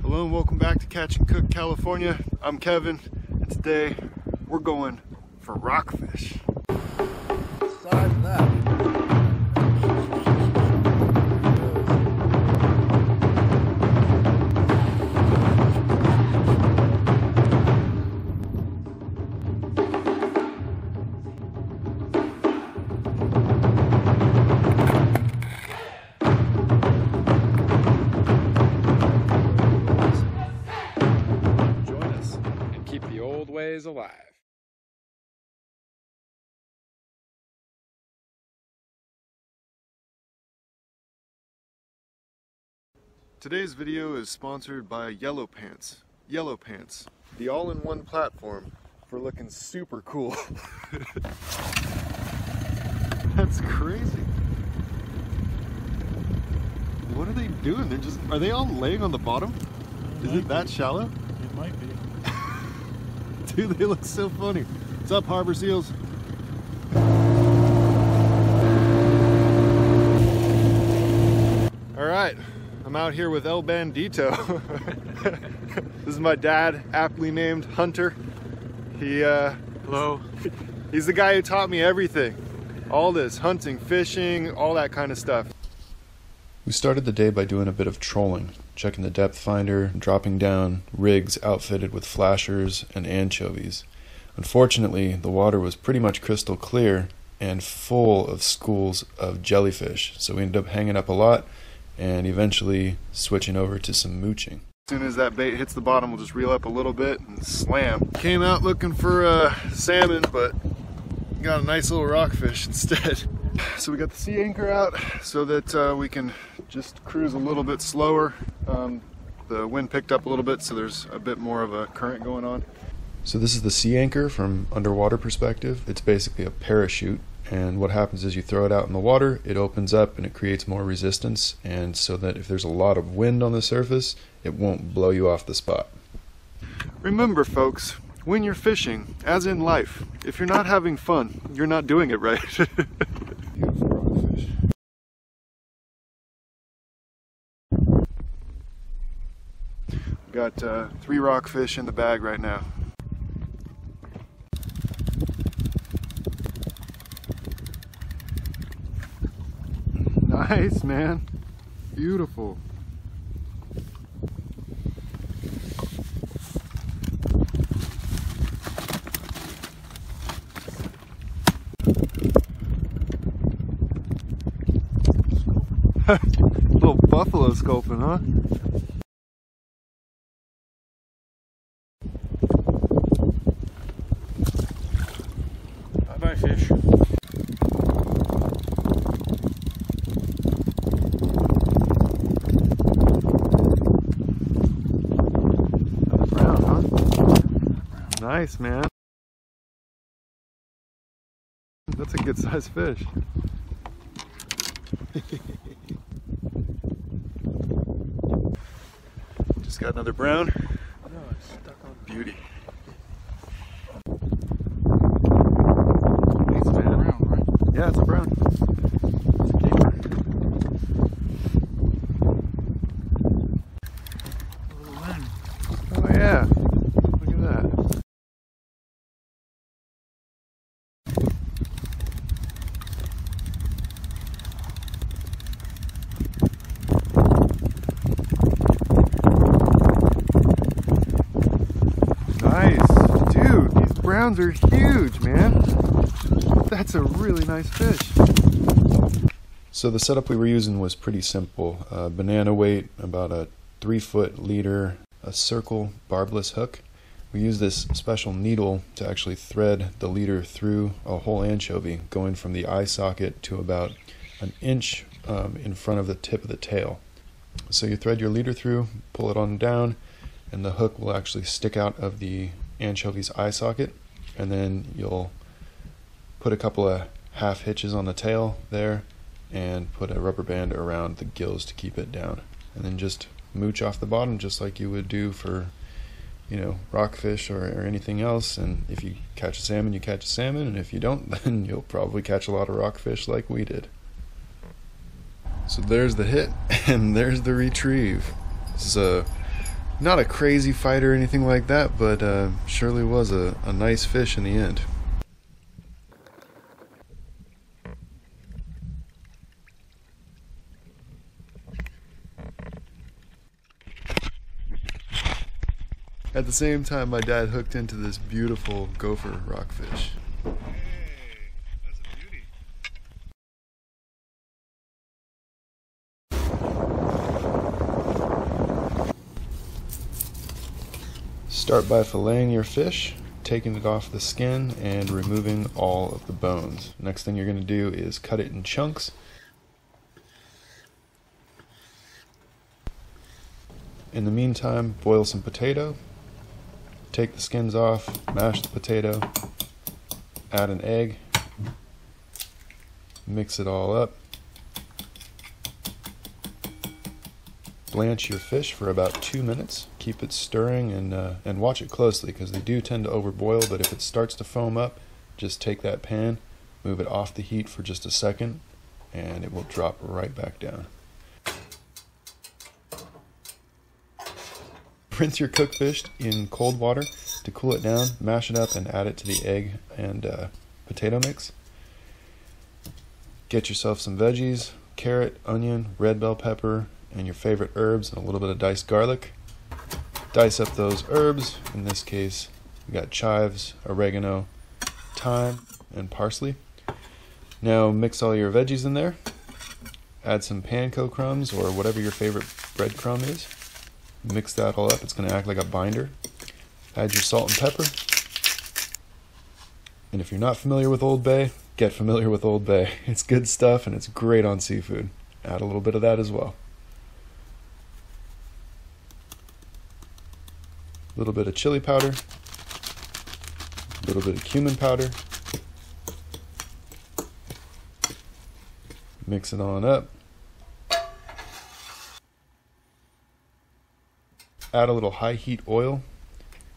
Hello and welcome back to Catch and Cook California. I'm Kevin, and today we're going for rockfish. Side left. Ways alive. Today's video is sponsored by Yellow Pants. Yellow Pants, the all-in-one platform for looking super cool. That's crazy. What are they doing? Are they all laying on the bottom? Is it that shallow? It might be. Dude, they look so funny. What's up, harbor seals? All right, I'm out here with El Bandito. This is my dad, aptly named Hunter. Hello. He's the guy who taught me everything. All this, hunting, fishing, all that kind of stuff. We started the day by doing a bit of trolling, checking the depth finder, dropping down rigs outfitted with flashers and anchovies. Unfortunately, the water was pretty much crystal clear and full of schools of jellyfish, so we ended up hanging up a lot and eventually switching over to some mooching. As soon as that bait hits the bottom, we'll just reel up a little bit and slam. Came out looking for salmon, but got a nice little rockfish instead. So we got the sea anchor out so that we can just cruise a little bit slower. The wind picked up a little bit, so there's a bit more of a current going on. So this is the sea anchor from underwater perspective. It's basically a parachute, and what happens is you throw it out in the water, it opens up and it creates more resistance, and so that if there's a lot of wind on the surface, it won't blow you off the spot. Remember, folks, when you're fishing, as in life, if you're not having fun, you're not doing it right. Beautiful rockfish. Got 3 rockfish in the bag right now. Nice, man. Beautiful. Little buffalo sculpin, huh? Bye-bye, fish. Brown, huh? Nice, man. That's a good sized fish. Just got another brown. No, it's stuck on. Beauty. Nice, man. Brown, right? Yeah, it's a brown. It's a keeper. A little line. Oh yeah. Look at that. Nice. Dude, these browns are huge, man. That's a really nice fish. So the setup we were using was pretty simple. Banana weight, about a 3-foot leader, a circle barbless hook. We use this special needle to actually thread the leader through a whole anchovy, going from the eye socket to about an inch in front of the tip of the tail. So you thread your leader through, pull it on down, and the hook will actually stick out of the anchovy's eye socket, and then you'll put a couple of half hitches on the tail there and put a rubber band around the gills to keep it down, and then just mooch off the bottom just like you would do for, you know, rockfish or anything else. And if you catch a salmon, you catch a salmon, and if you don't, then you'll probably catch a lot of rockfish like we did. So there's the hit and there's the retrieve. This is a Not a crazy fight or anything like that, but surely was a nice fish in the end. At the same time, my dad hooked into this beautiful gopher rockfish. That's a beauty. Start by filleting your fish, taking it off the skin and removing all of the bones. Next thing you're going to do is cut it in chunks. In the meantime, boil some potato. Take the skins off, mash the potato, add an egg, mix it all up. Blanch your fish for about 2 minutes. Keep it stirring and watch it closely because they do tend to overboil, but if it starts to foam up, just take that pan, move it off the heat for just a second, and it will drop right back down. Rinse your cooked fish in cold water to cool it down, mash it up, and add it to the egg and potato mix. Get yourself some veggies, carrot, onion, red bell pepper, and your favorite herbs, and a little bit of diced garlic. Dice up those herbs. In this case, we got chives, oregano, thyme, and parsley. Now mix all your veggies in there. Add some panko crumbs or whatever your favorite breadcrumb is. Mix that all up. It's going to act like a binder. Add your salt and pepper. And if you're not familiar with Old Bay, get familiar with Old Bay. It's good stuff and it's great on seafood. Add a little bit of that as well. A little bit of chili powder. A little bit of cumin powder. Mix it on up. Add a little high heat oil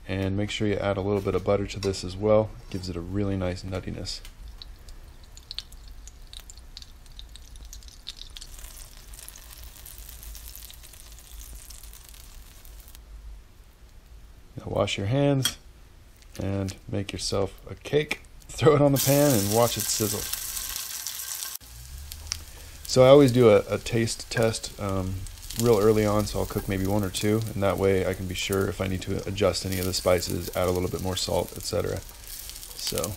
and make sure you add a little bit of butter to this as well. It gives it a really nice nuttiness. Now wash your hands and make yourself a cake. Throw it on the pan and watch it sizzle. So I always do a taste test real early on, so I'll cook maybe 1 or 2, and that way I can be sure if I need to adjust any of the spices, add a little bit more salt, etc. So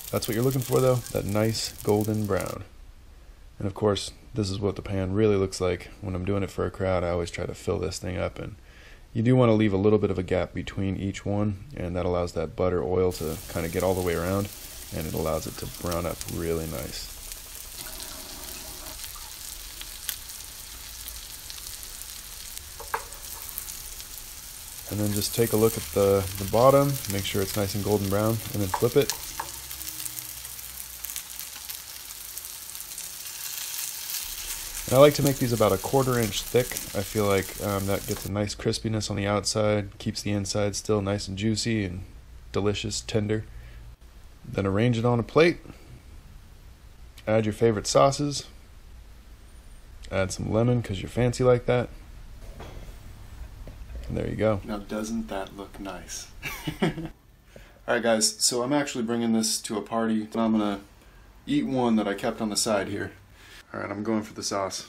that's what you're looking for though, that nice golden brown. And of course, this is what the pan really looks like. When I'm doing it for a crowd, I always try to fill this thing up, and you do want to leave a little bit of a gap between each one, and that allows that butter oil to kind of get all the way around, and it allows it to brown up really nice. And then just take a look at the bottom, make sure it's nice and golden brown, and then flip it. And I like to make these about a 1/4 inch thick. I feel like that gets a nice crispiness on the outside, keeps the inside still nice and juicy and delicious, tender. Then arrange it on a plate. Add your favorite sauces. Add some lemon because you're fancy like that. And there you go. Now doesn't that look nice? Alright guys, so I'm actually bringing this to a party. I'm going to eat one that I kept on the side here. Alright, I'm going for the sauce.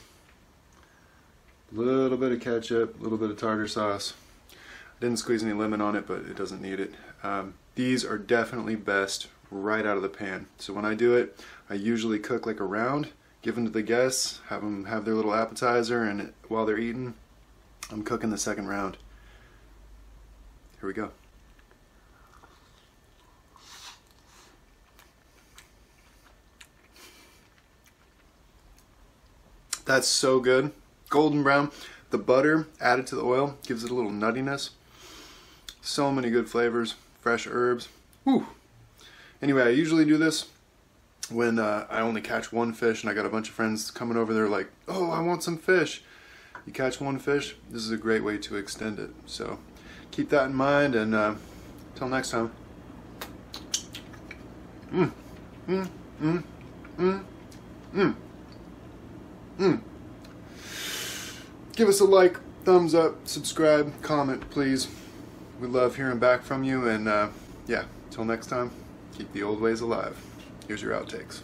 A little bit of ketchup, a little bit of tartar sauce. I didn't squeeze any lemon on it, but it doesn't need it. These are definitely best right out of the pan. So when I do it, I usually cook like a round, give them to the guests, have them have their little appetizer, and while they're eating, I'm cooking the second round. Here we go. That's so good. Golden brown. The butter added to the oil gives it a little nuttiness. So many good flavors. Fresh herbs. Whew. Anyway, I usually do this when I only catch one fish and I got a bunch of friends coming over. They're like, oh, I want some fish. You catch one fish, this is a great way to extend it. So keep that in mind, and until next time. Give us a like, thumbs up, subscribe, comment, please. We love hearing back from you, and yeah, till next time, keep the old ways alive. Here's your outtakes.